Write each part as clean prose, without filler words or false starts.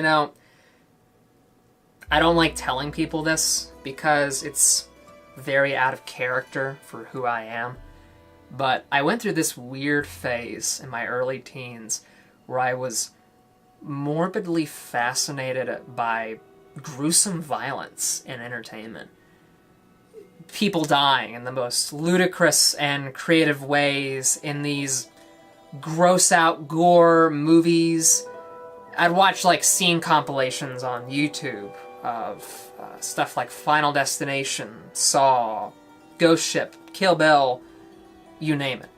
You know, I don't like telling people this because it's very out of character for who I am. But I went through this weird phase in my early teens where I was morbidly fascinated by gruesome violence in entertainment. People dying in the most ludicrous and creative ways in these gross out gore movies. I'd watch like scene compilations on YouTube of stuff like Final Destination, Saw, Ghost Ship, Kill Bill, you name it.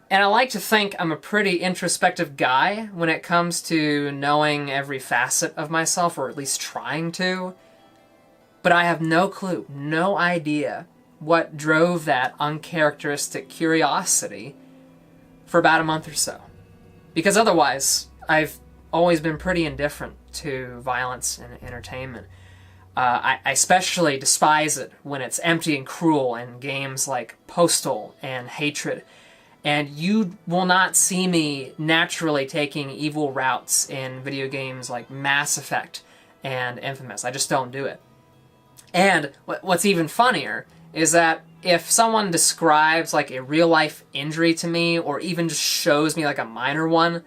And I like to think I'm a pretty introspective guy when it comes to knowing every facet of myself, or at least trying to. But I have no clue, no idea what drove that uncharacteristic curiosity for about a month or so. Because otherwise, I've always been pretty indifferent to violence in entertainment. I especially despise it when it's empty and cruel in games like Postal and Hatred. And you will not see me naturally taking evil routes in video games like Mass Effect and Infamous. I just don't do it. And what's even funnier is that if someone describes like a real-life injury to me, or even just shows me like a minor one,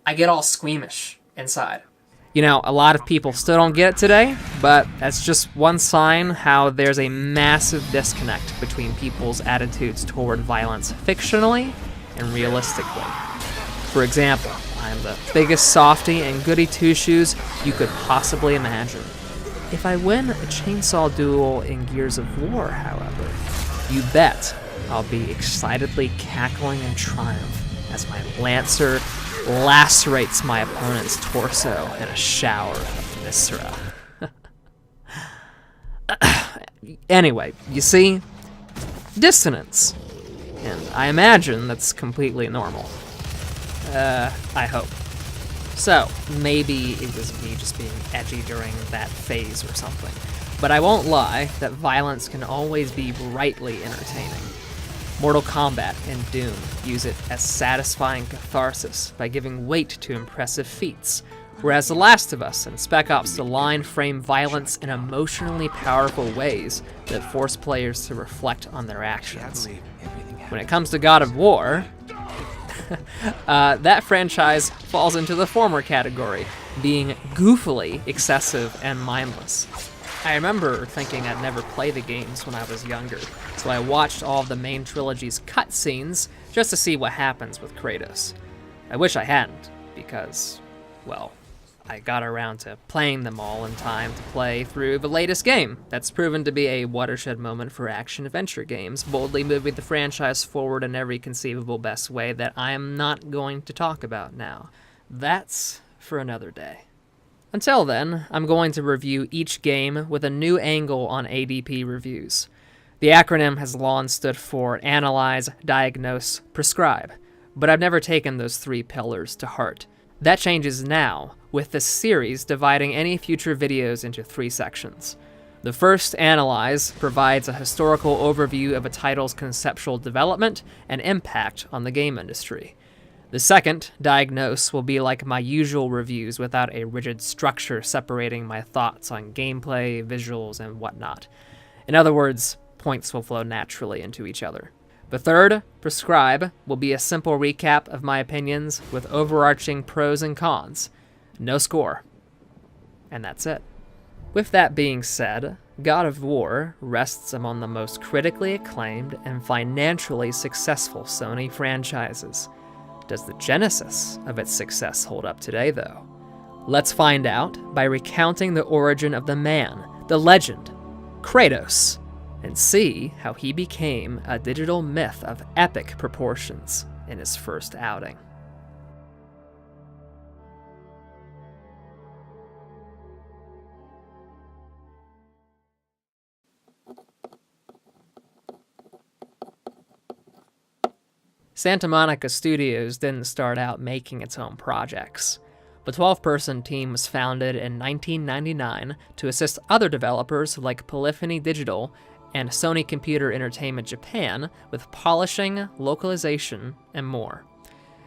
I get all squeamish inside. You know, a lot of people still don't get it today, but that's just one sign how there's a massive disconnect between people's attitudes toward violence fictionally and realistically. For example, I'm the biggest softy and goody two-shoes you could possibly imagine. If I win a chainsaw duel in Gears of War, however, you bet I'll be excitedly cackling in triumph as my Lancer lacerates my opponent's torso in a shower of viscera. Anyway, you see? Dissonance. And I imagine that's completely normal. I hope. So, maybe it was me just being edgy during that phase or something. But I won't lie that violence can always be rightly entertaining. Mortal Kombat and Doom use it as satisfying catharsis by giving weight to impressive feats, whereas The Last of Us and Spec Ops The Line frame violence in emotionally powerful ways that force players to reflect on their actions. When it comes to God of War, that franchise falls into the former category, being goofily excessive and mindless. I remember thinking I'd never play the games when I was younger, so I watched all of the main trilogy's cutscenes just to see what happens with Kratos. I wish I hadn't, because, well, I got around to playing them all in time to play through the latest game that's proven to be a watershed moment for action-adventure games, boldly moving the franchise forward in every conceivable best way that I am not going to talk about now. That's for another day. Until then, I'm going to review each game with a new angle on A.D.P. reviews. The acronym has long stood for Analyze, Diagnose, Prescribe, but I've never taken those three pillars to heart. That changes now, with this series dividing any future videos into three sections. The first, Analyze, provides a historical overview of a title's conceptual development and impact on the game industry. The second, Diagnose, will be like my usual reviews without a rigid structure separating my thoughts on gameplay, visuals, and whatnot. In other words, points will flow naturally into each other. The third, Prescribe, will be a simple recap of my opinions with overarching pros and cons. No score. And that's it. With that being said, God of War rests among the most critically acclaimed and financially successful Sony franchises. Does the genesis of its success hold up today, though? Let's find out by recounting the origin of the man, the legend, Kratos, and see how he became a digital myth of epic proportions in his first outing. Santa Monica Studios didn't start out making its own projects. The 12-person team was founded in 1999 to assist other developers like Polyphony Digital and Sony Computer Entertainment Japan with polishing, localization, and more.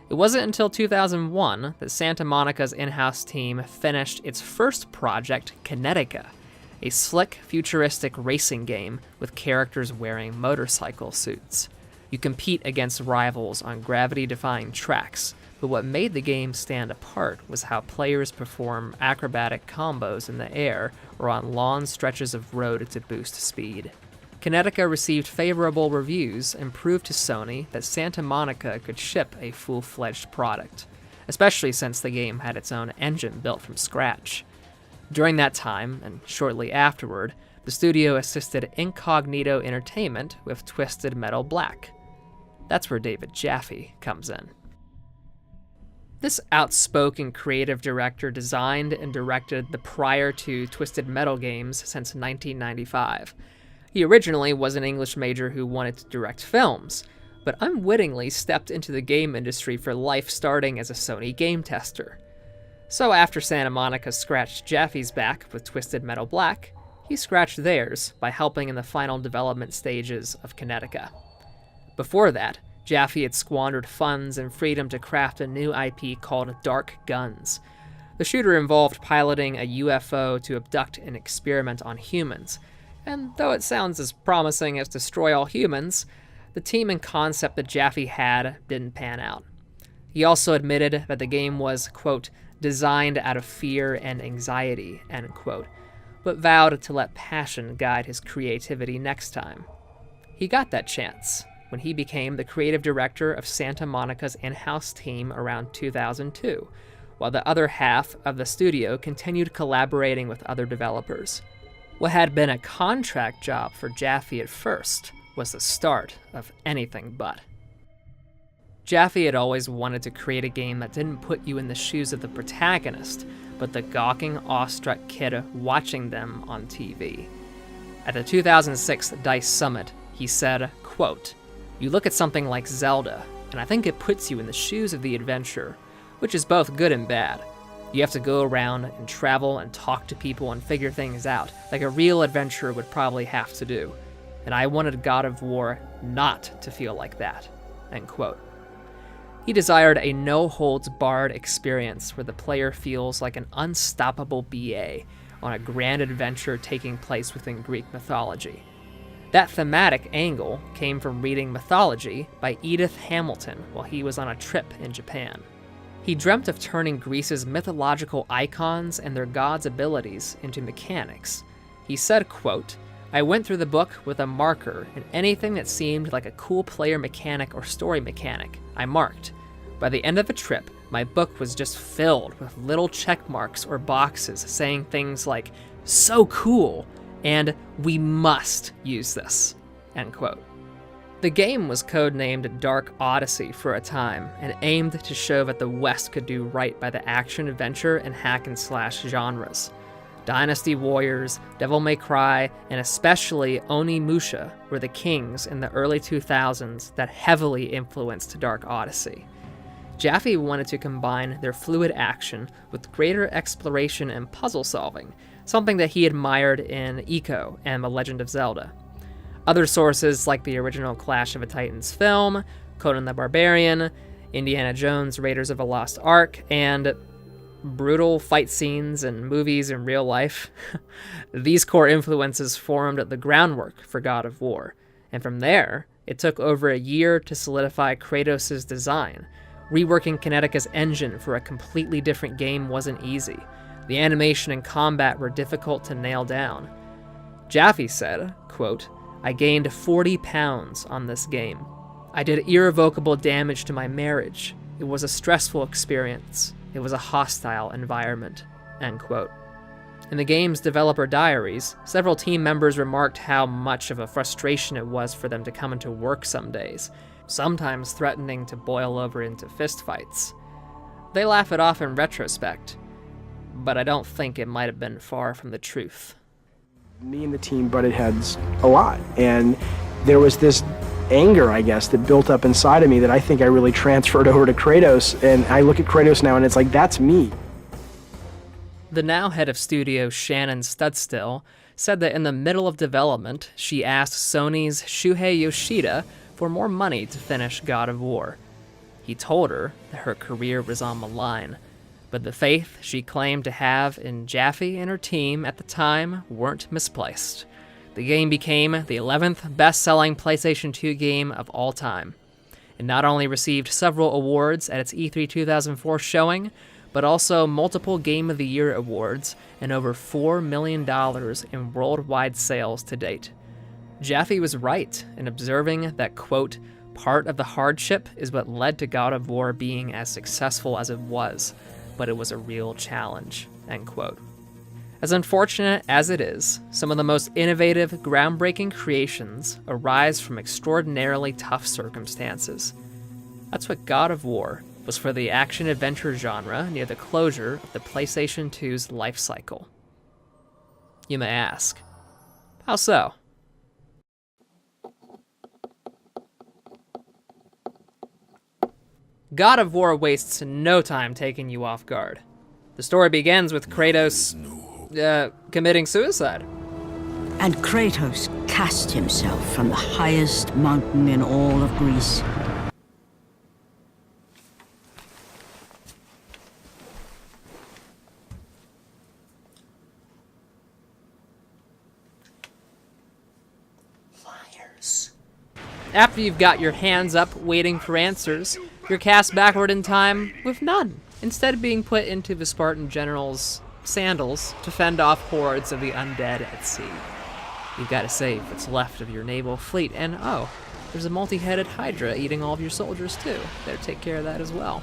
It wasn't until 2001 that Santa Monica's in-house team finished its first project, Kinetica, a slick, futuristic racing game with characters wearing motorcycle suits. You compete against rivals on gravity-defying tracks, but what made the game stand apart was how players perform acrobatic combos in the air or on long stretches of road to boost speed. Kinetica received favorable reviews and proved to Sony that Santa Monica could ship a full-fledged product, especially since the game had its own engine built from scratch. During that time, and shortly afterward, the studio assisted Incognito Entertainment with Twisted Metal Black. That's where David Jaffe comes in. This outspoken creative director designed and directed the prior to Twisted Metal games since 1995. He originally was an English major who wanted to direct films, but unwittingly stepped into the game industry for life starting as a Sony game tester. So after Santa Monica scratched Jaffe's back with Twisted Metal Black, he scratched theirs by helping in the final development stages of Kinetica. Before that, Jaffe had squandered funds and freedom to craft a new IP called Dark Guns. The shooter involved piloting a UFO to abduct and experiment on humans, and though it sounds as promising as Destroy All Humans, the team and concept that Jaffe had didn't pan out. He also admitted that the game was, quote, designed out of fear and anxiety, end quote, but vowed to let passion guide his creativity next time. He got that chance when he became the creative director of Santa Monica's in-house team around 2002, while the other half of the studio continued collaborating with other developers. What had been a contract job for Jaffe at first was the start of anything but. Jaffe had always wanted to create a game that didn't put you in the shoes of the protagonist, but the gawking, awestruck kid watching them on TV. At the 2006 DICE Summit, he said, quote, "You look at something like Zelda, and I think it puts you in the shoes of the adventurer, which is both good and bad. You have to go around and travel and talk to people and figure things out, like a real adventurer would probably have to do. And I wanted God of War not to feel like that," end quote. He desired a no-holds-barred experience where the player feels like an unstoppable BA on a grand adventure taking place within Greek mythology. That thematic angle came from reading Mythology by Edith Hamilton while he was on a trip in Japan. He dreamt of turning Greece's mythological icons and their gods' abilities into mechanics. He said, quote, "I went through the book with a marker, and anything that seemed like a cool player mechanic or story mechanic, I marked. By the end of the trip, my book was just filled with little check marks or boxes saying things like, 'So cool,' and 'We must use this,' end quote." The game was codenamed Dark Odyssey for a time, and aimed to show that the West could do right by the action-adventure and hack-and-slash genres. Dynasty Warriors, Devil May Cry, and especially Onimusha were the kings in the early 2000s that heavily influenced Dark Odyssey. Jaffe wanted to combine their fluid action with greater exploration and puzzle solving, something that he admired in Ico and The Legend of Zelda. Other sources like the original Clash of the Titans film, Conan the Barbarian, Indiana Jones' Raiders of the Lost Ark, and brutal fight scenes and movies in real life. These core influences formed the groundwork for God of War, and from there, it took over a year to solidify Kratos' design. Reworking Kinetica's engine for a completely different game wasn't easy. The animation and combat were difficult to nail down. Jaffe said, quote, "I gained 40 pounds on this game. I did irrevocable damage to my marriage. It was a stressful experience. It was a hostile environment," end quote. In the game's developer diaries, several team members remarked how much of a frustration it was for them to come into work some days, sometimes threatening to boil over into fistfights. They laugh it off in retrospect, but I don't think it might have been far from the truth. Me and the team butted heads a lot, and there was this anger, I guess, that built up inside of me that I think I really transferred over to Kratos, and I look at Kratos now and it's like, that's me. The now head of studio, Shannon Studstill, said that in the middle of development, she asked Sony's Shuhei Yoshida for more money to finish God of War. He told her that her career was on the line, but the faith she claimed to have in Jaffe and her team at the time weren't misplaced. The game became the 11th best-selling PlayStation 2 game of all time. It not only received several awards at its E3 2004 showing, but also multiple Game of the Year awards and over $4 million in worldwide sales to date. Jaffe was right in observing that, quote, part of the hardship is what led to God of War being as successful as it was, but it was a real challenge, end quote. As unfortunate as it is, some of the most innovative, groundbreaking creations arise from extraordinarily tough circumstances. That's what God of War was for the action-adventure genre near the closure of the PlayStation 2's life cycle. You may ask, how so? God of War wastes no time taking you off guard. The story begins with Kratos committing suicide. And Kratos cast himself from the highest mountain in all of Greece. Liars. After you've got your hands up waiting for answers, you're cast backward in time with none, instead being put into the Spartan general's sandals to fend off hordes of the undead at sea. You've got to save what's left of your naval fleet, and oh, there's a multi-headed Hydra eating all of your soldiers too. Better take care of that as well.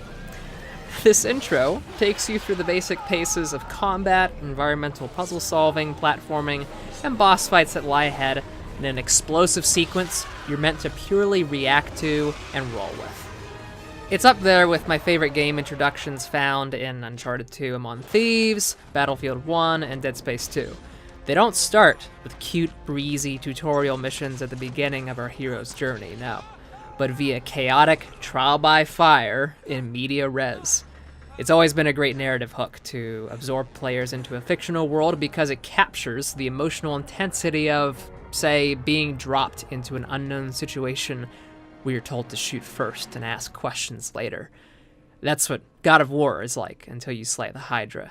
This intro takes you through the basic paces of combat, environmental puzzle solving, platforming, and boss fights that lie ahead in an explosive sequence you're meant to purely react to and roll with. It's up there with my favorite game introductions found in Uncharted 2 among Thieves, Battlefield 1, and Dead Space 2. They don't start with cute, breezy tutorial missions at the beginning of our hero's journey, no, but via chaotic trial by fire in media res. It's always been a great narrative hook to absorb players into a fictional world because it captures the emotional intensity of, say, being dropped into an unknown situation where you're told to shoot first and ask questions later. That's what God of War is like until you slay the Hydra.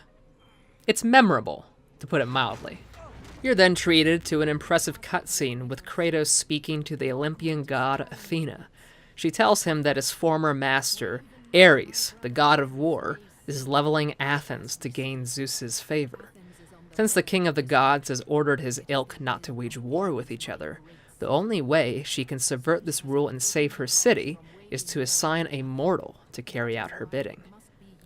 It's memorable, to put it mildly. You're then treated to an impressive cutscene with Kratos speaking to the Olympian god Athena. She tells him that his former master, Ares, the god of war, is leveling Athens to gain Zeus's favor. Since the king of the gods has ordered his ilk not to wage war with each other, the only way she can subvert this rule and save her city is to assign a mortal to carry out her bidding.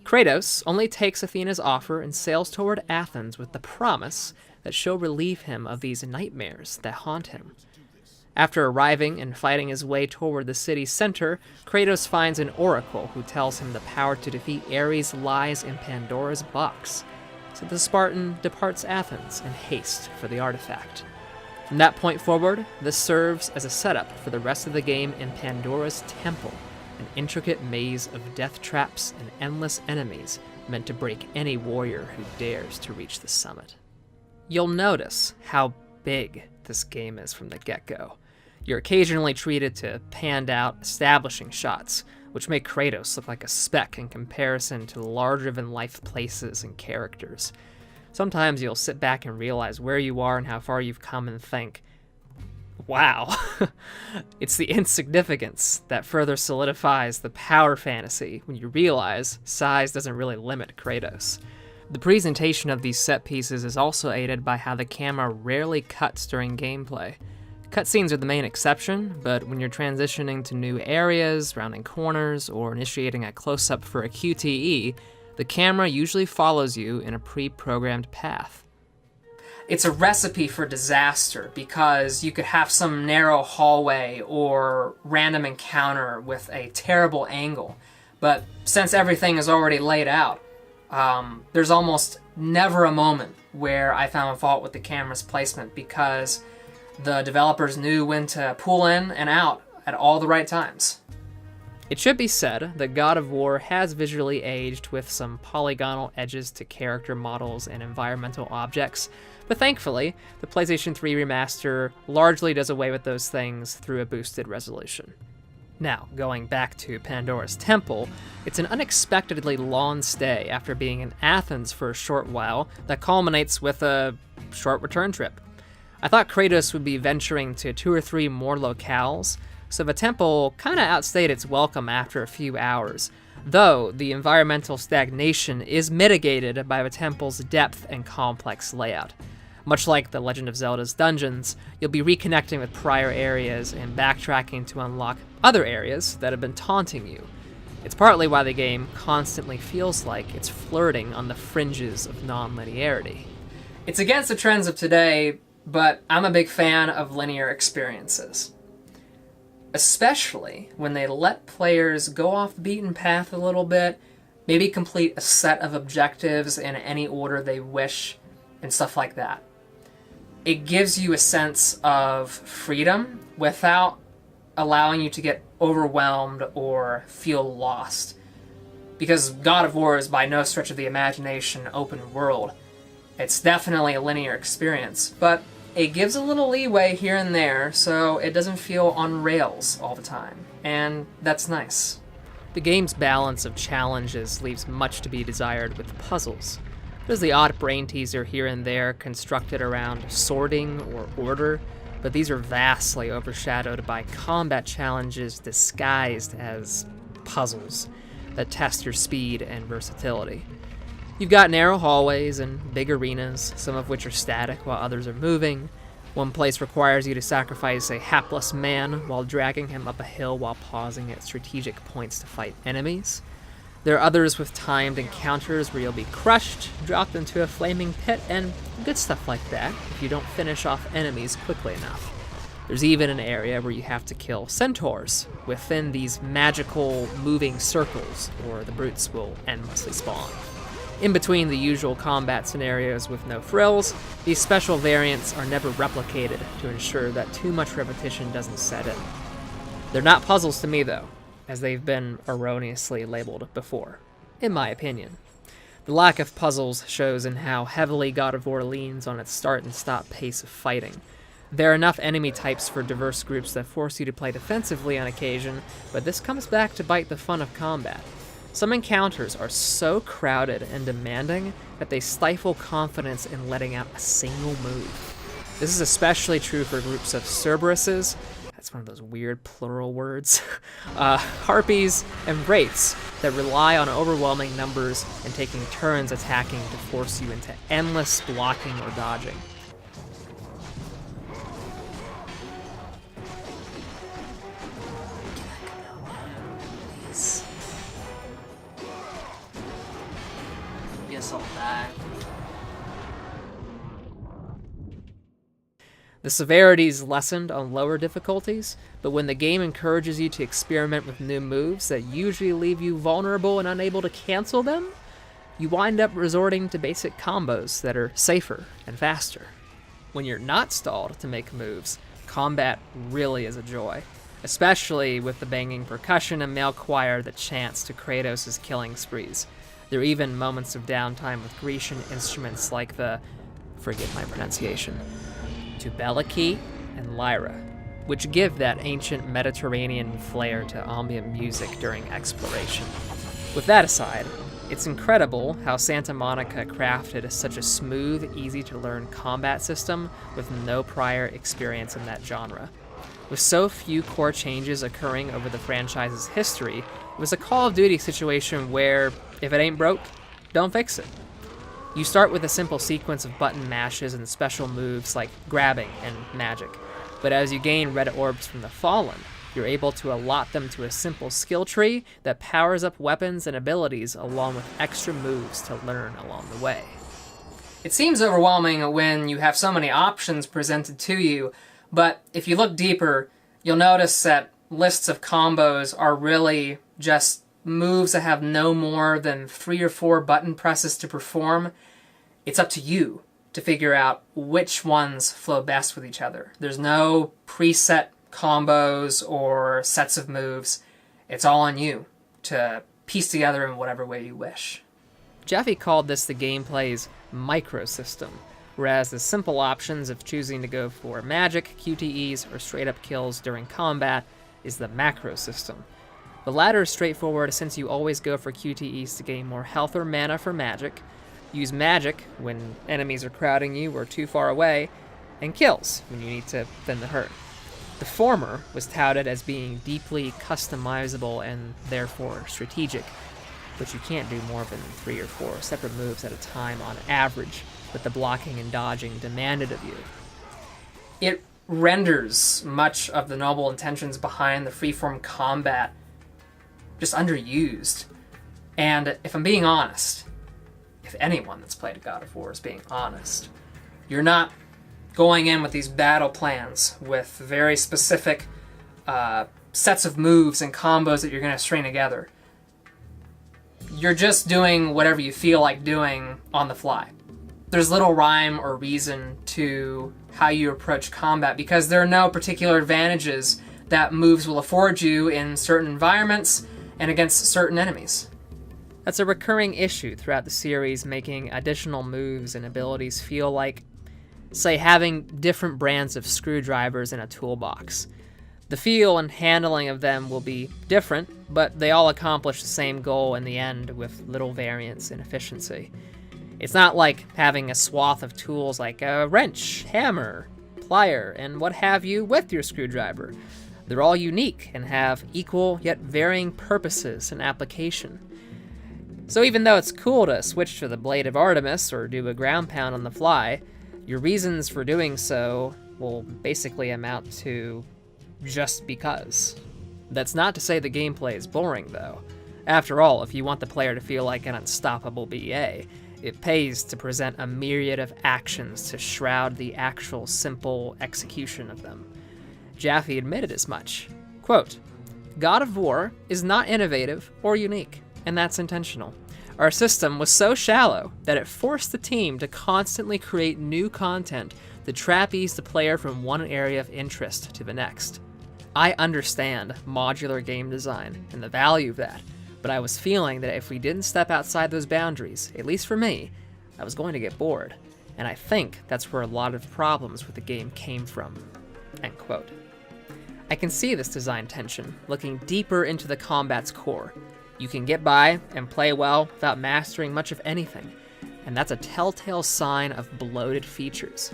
Kratos only takes Athena's offer and sails toward Athens with the promise that she'll relieve him of these nightmares that haunt him. After arriving and fighting his way toward the city's center, Kratos finds an oracle who tells him the power to defeat Ares lies in Pandora's box. So the Spartan departs Athens in haste for the artifact. From that point forward, this serves as a setup for the rest of the game in Pandora's Temple, an intricate maze of death traps and endless enemies meant to break any warrior who dares to reach the summit. You'll notice how big this game is from the get-go. You're occasionally treated to panned-out establishing shots, which make Kratos look like a speck in comparison to larger-than-life places and characters. Sometimes you'll sit back and realize where you are and how far you've come and think, wow. It's the insignificance that further solidifies the power fantasy when you realize size doesn't really limit Kratos. The presentation of these set pieces is also aided by how the camera rarely cuts during gameplay. Cutscenes are the main exception, but when you're transitioning to new areas, rounding corners, or initiating a close-up for a QTE, the camera usually follows you in a pre-programmed path. It's a recipe for disaster because you could have some narrow hallway or random encounter with a terrible angle, but since everything is already laid out, there's almost never a moment where I found fault with the camera's placement because the developers knew when to pull in and out at all the right times. It should be said that God of War has visually aged with some polygonal edges to character models and environmental objects, but thankfully, the PlayStation 3 remaster largely does away with those things through a boosted resolution. Now, going back to Pandora's Temple, it's an unexpectedly long stay after being in Athens for a short while that culminates with a short return trip. I thought Kratos would be venturing to 2 or 3 more locales, so the temple kinda outstayed its welcome after a few hours, though the environmental stagnation is mitigated by the temple's depth and complex layout. Much like The Legend of Zelda's dungeons, you'll be reconnecting with prior areas and backtracking to unlock other areas that have been taunting you. It's partly why the game constantly feels like it's flirting on the fringes of non-linearity. It's against the trends of today, but I'm a big fan of linear experiences. Especially when they let players go off the beaten path a little bit, maybe complete a set of objectives in any order they wish, and stuff like that. It gives you a sense of freedom without allowing you to get overwhelmed or feel lost. Because God of War is by no stretch of the imagination open world. It's definitely a linear experience, but it gives a little leeway here and there so it doesn't feel on rails all the time, and that's nice. The game's balance of challenges leaves much to be desired with puzzles. There's the odd brain teaser here and there constructed around sorting or order, but these are vastly overshadowed by combat challenges disguised as puzzles that test your speed and versatility. You've got narrow hallways and big arenas, some of which are static while others are moving. One place requires you to sacrifice a hapless man while dragging him up a hill while pausing at strategic points to fight enemies. There are others with timed encounters where you'll be crushed, dropped into a flaming pit, and good stuff like that if you don't finish off enemies quickly enough. There's even an area where you have to kill centaurs within these magical moving circles, or the brutes will endlessly spawn. In between the usual combat scenarios with no frills, these special variants are never replicated to ensure that too much repetition doesn't set in. They're not puzzles to me, though, as they've been erroneously labeled before, in my opinion. The lack of puzzles shows in how heavily God of War leans on its start and stop pace of fighting. There are enough enemy types for diverse groups that force you to play defensively on occasion, but this comes back to bite the fun of combat. Some encounters are so crowded and demanding that they stifle confidence in letting out a single move. This is especially true for groups of Cerberuses, that's one of those weird plural words, harpies, and wraiths that rely on overwhelming numbers and taking turns attacking to force you into endless blocking or dodging. Guess I'll die. The severity's lessened on lower difficulties, but when the game encourages you to experiment with new moves that usually leave you vulnerable and unable to cancel them, you wind up resorting to basic combos that are safer and faster. When you're not stalled to make moves, combat really is a joy, especially with the banging percussion and male choir that chants to Kratos' killing sprees. There are even moments of downtime with Grecian instruments like the, forgive my pronunciation, Tubeliki and Lyra, which give that ancient Mediterranean flair to ambient music during exploration. With that aside, it's incredible how Santa Monica crafted such a smooth, easy-to-learn combat system with no prior experience in that genre. With so few core changes occurring over the franchise's history, it was a Call of Duty situation where, if it ain't broke, don't fix it. You start with a simple sequence of button mashes and special moves like grabbing and magic, but as you gain red orbs from the Fallen, you're able to allot them to a simple skill tree that powers up weapons and abilities along with extra moves to learn along the way. It seems overwhelming when you have so many options presented to you, but if you look deeper, you'll notice that lists of combos are really just moves that have no more than 3 or 4 button presses to perform. It's up to you to figure out which ones flow best with each other. There's no preset combos or sets of moves. It's all on you to piece together in whatever way you wish. Jeffy called this the gameplay's microsystem, whereas the simple options of choosing to go for magic, QTEs, or straight-up kills during combat is the macro system. The latter is straightforward since you always go for QTEs to gain more health or mana for magic, use magic when enemies are crowding you or too far away, and kills when you need to thin the herd. The former was touted as being deeply customizable and therefore strategic, but you can't do more than 3 or 4 separate moves at a time on average, with the blocking and dodging demanded of you. It renders much of the noble intentions behind the freeform combat just underused. And if I'm being honest, if anyone that's played a God of War is being honest, you're not going in with these battle plans with very specific sets of moves and combos that you're going to string together. You're just doing whatever you feel like doing on the fly. There's little rhyme or reason to how you approach combat because there are no particular advantages that moves will afford you in certain environments and against certain enemies. That's a recurring issue throughout the series, making additional moves and abilities feel like, say, having different brands of screwdrivers in a toolbox. The feel and handling of them will be different, but they all accomplish the same goal in the end with little variance in efficiency. It's not like having a swath of tools like a wrench, hammer, plier, and what have you with your screwdriver. They're all unique and have equal yet varying purposes and application. So even though it's cool to switch to the Blade of Artemis or do a ground pound on the fly, your reasons for doing so will basically amount to just because. That's not to say the gameplay is boring, though. After all, if you want the player to feel like an unstoppable BA, it pays to present a myriad of actions to shroud the actual simple execution of them. Jaffe admitted as much. Quote, God of War is not innovative or unique, and that's intentional. Our system was so shallow that it forced the team to constantly create new content to trapeze the player from one area of interest to the next. I understand modular game design and the value of that, but I was feeling that if we didn't step outside those boundaries, at least for me, I was going to get bored, and I think that's where a lot of problems with the game came from. End quote. I can see this design tension, looking deeper into the combat's core. You can get by and play well without mastering much of anything, and that's a telltale sign of bloated features.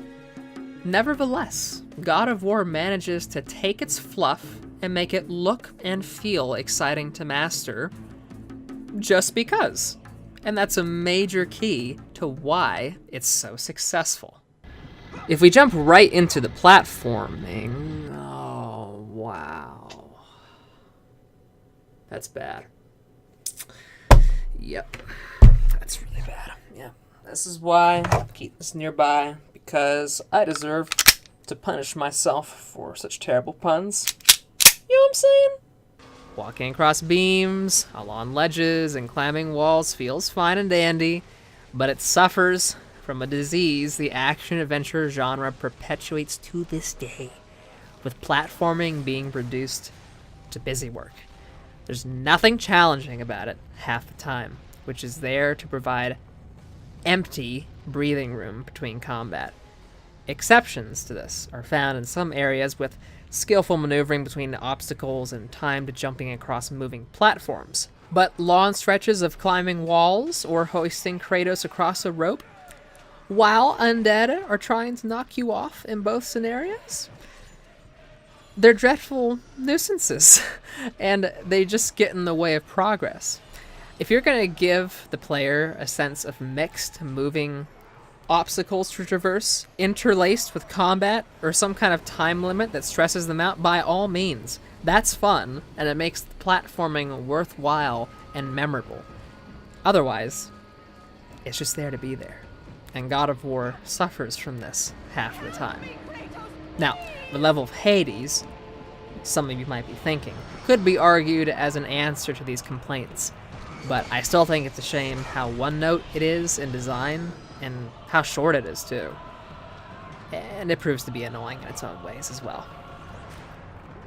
Nevertheless, God of War manages to take its fluff and make it look and feel exciting to master just because. And that's a major key to why it's so successful. If we jump right into the platforming, oh wow. That's bad. Yep, that's really bad. Yeah, this is why I keep this nearby, because I deserve to punish myself for such terrible puns. You know what I'm saying? Walking across beams, along ledges, and climbing walls feels fine and dandy, but it suffers from a disease the action-adventure genre perpetuates to this day, with platforming being reduced to busy work. There's nothing challenging about it half the time, which is there to provide empty breathing room between combat. Exceptions to this are found in some areas with skillful maneuvering between obstacles and timed jumping across moving platforms. But long stretches of climbing walls or hoisting Kratos across a rope, while undead are trying to knock you off in both scenarios, they're dreadful nuisances, and they just get in the way of progress. If you're going to give the player a sense of mixed, moving obstacles to traverse, interlaced with combat, or some kind of time limit that stresses them out, by all means. That's fun, and it makes the platforming worthwhile and memorable. Otherwise, it's just there to be there. And God of War suffers from this half the time. Now, the level of Hades, some of you might be thinking, could be argued as an answer to these complaints, but I still think it's a shame how one-note it is in design, and how short it is too. And it proves to be annoying in its own ways as well.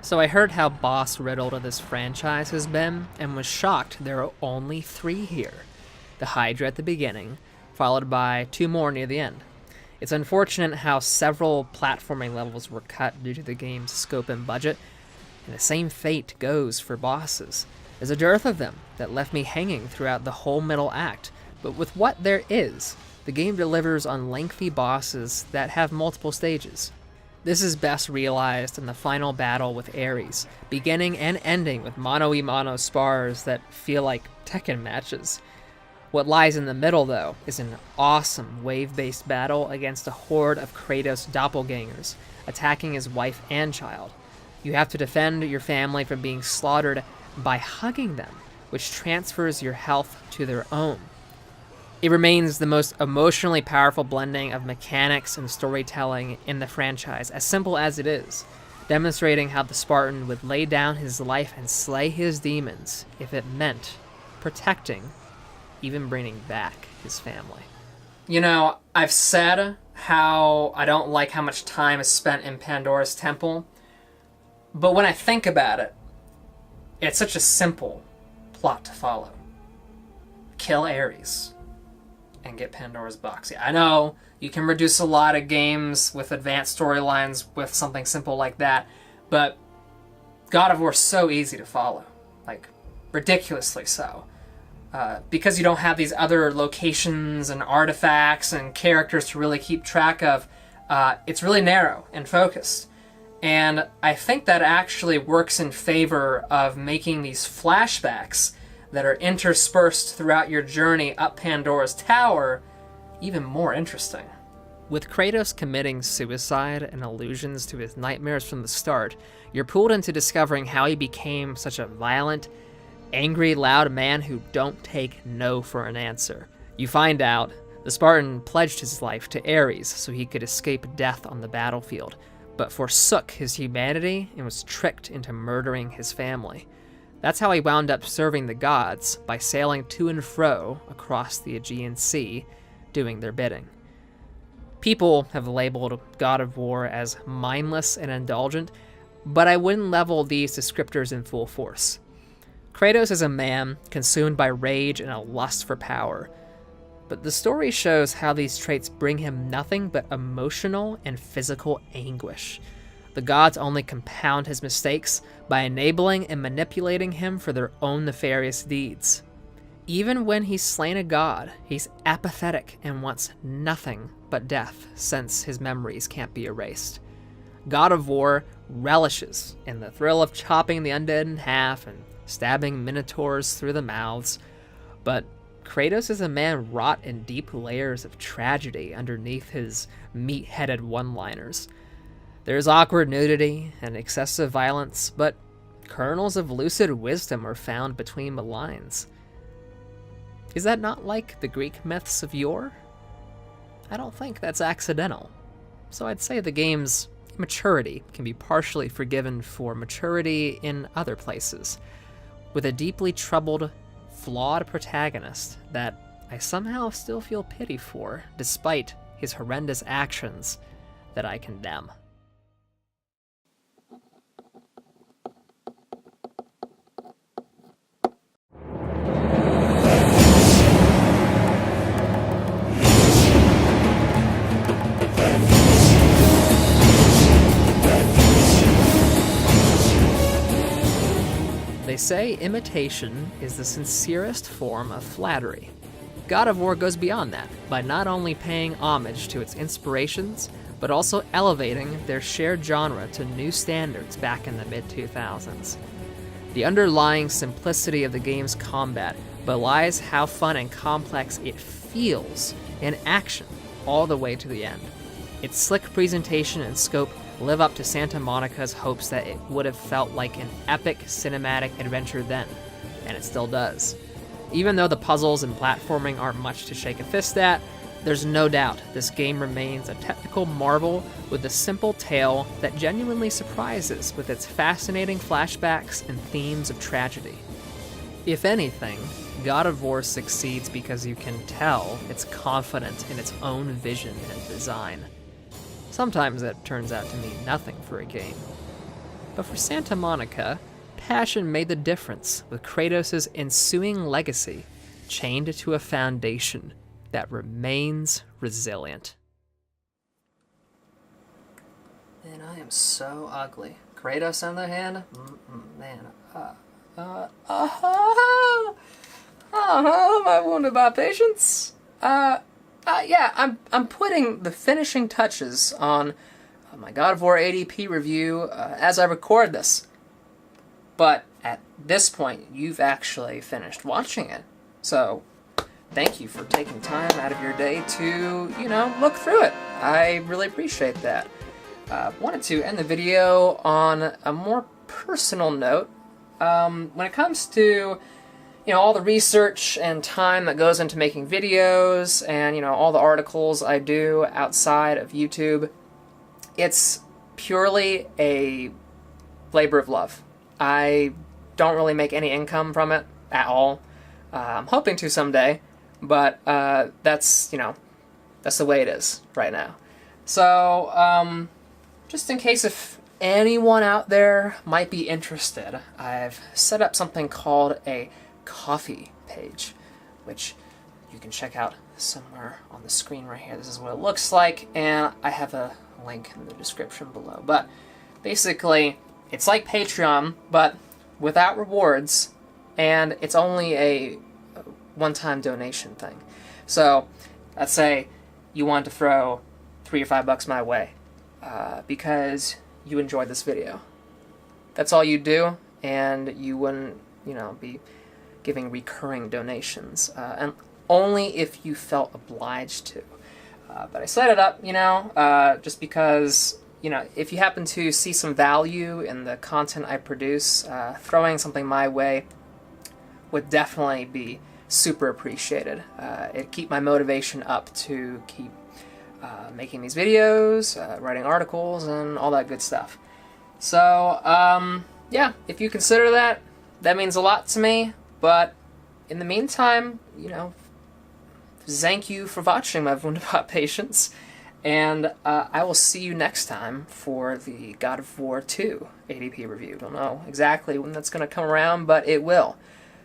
So I heard how boss-riddled this franchise has been, and was shocked there are only 3 here. The Hydra at the beginning, followed by 2 more near the end. It's unfortunate how several platforming levels were cut due to the game's scope and budget, And the same fate goes for bosses. There's a dearth of them that left me hanging throughout the whole middle act, but with what there is, the game delivers on lengthy bosses that have multiple stages. This is best realized in the final battle with Ares, beginning and ending with mano-a-mano spars that feel like Tekken matches. What lies in the middle, though, is an awesome wave-based battle against a horde of Kratos' doppelgangers, attacking his wife and child. You have to defend your family from being slaughtered by hugging them, which transfers your health to their own. It remains the most emotionally powerful blending of mechanics and storytelling in the franchise, as simple as it is, demonstrating how the Spartan would lay down his life and slay his demons if it meant protecting, even bringing back his family. You know, I've said how I don't like how much time is spent in Pandora's Temple, but when I think about it, it's such a simple plot to follow. Kill Ares and get Pandora's box. Yeah, I know you can reduce a lot of games with advanced storylines with something simple like that, but God of War is so easy to follow, like ridiculously so, because you don't have these other locations and artifacts and characters to really keep track of. It's really narrow and focused, and I think that actually works in favor of making these flashbacks that are interspersed throughout your journey up Pandora's Tower even more interesting. With Kratos committing suicide and allusions to his nightmares from the start, you're pulled into discovering how he became such a violent, angry, loud man who don't take no for an answer. You find out the Spartan pledged his life to Ares so he could escape death on the battlefield, but forsook his humanity and was tricked into murdering his family. That's how he wound up serving the gods, by sailing to and fro across the Aegean Sea, doing their bidding. People have labeled God of War as mindless and indulgent, but I wouldn't level these descriptors in full force. Kratos is a man consumed by rage and a lust for power, but the story shows how these traits bring him nothing but emotional and physical anguish. The gods only compound his mistakes by enabling and manipulating him for their own nefarious deeds. Even when he's slain a god, he's apathetic and wants nothing but death, since his memories can't be erased. God of War relishes in the thrill of chopping the undead in half and stabbing minotaurs through the mouths, but Kratos is a man wrought in deep layers of tragedy underneath his meat-headed one-liners. There's awkward nudity and excessive violence, but kernels of lucid wisdom are found between the lines. Is that not like the Greek myths of yore? I don't think that's accidental. So I'd say the game's immaturity can be partially forgiven for maturity in other places, with a deeply troubled, flawed protagonist that I somehow still feel pity for, despite his horrendous actions that I condemn. They say imitation is the sincerest form of flattery. God of War goes beyond that by not only paying homage to its inspirations, but also elevating their shared genre to new standards back in the mid-2000s. The underlying simplicity of the game's combat belies how fun and complex it feels in action all the way to the end. Its slick presentation and scope live up to Santa Monica's hopes that it would have felt like an epic cinematic adventure then, and it still does. Even though the puzzles and platforming aren't much to shake a fist at, there's no doubt this game remains a technical marvel with a simple tale that genuinely surprises with its fascinating flashbacks and themes of tragedy. If anything, God of War succeeds because you can tell it's confident in its own vision and design. Sometimes that turns out to mean nothing for a game. But for Santa Monica, passion made the difference, with Kratos' ensuing legacy chained to a foundation that remains resilient. Man, I am so ugly. Kratos on the hand, man, my wunderbar patience. Yeah, I'm putting the finishing touches on my God of War A.D.P. review as I record this. But at this point, you've actually finished watching it. So, thank you for taking time out of your day to, look through it. I really appreciate that. Wanted to end the video on a more personal note. When it comes to, all the research and time that goes into making videos and, all the articles I do outside of YouTube, it's purely a labor of love. I don't really make any income from it at all. I'm hoping to someday, but that's the way it is right now. So, just in case if anyone out there might be interested, I've set up something called a coffee page, which you can check out somewhere on the screen right here. This is what it looks like, and I have a link in the description below. But basically, it's like Patreon, but without rewards, and it's only a one-time donation thing. So, let's say you want to throw $3 or $5 my way because you enjoyed this video. That's all you do, and you wouldn't, be giving recurring donations, and only if you felt obliged to. But I set it up, just because, if you happen to see some value in the content I produce, throwing something my way would definitely be super appreciated. It'd keep my motivation up to keep making these videos, writing articles, and all that good stuff. So, yeah, if you consider that, that means a lot to me. But in the meantime, thank you for watching my wunderbar patience, and I will see you next time for the God of War 2 A.D.P. review. Don't know exactly when that's going to come around, but it will.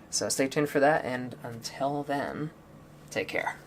So stay tuned for that, and until then, take care.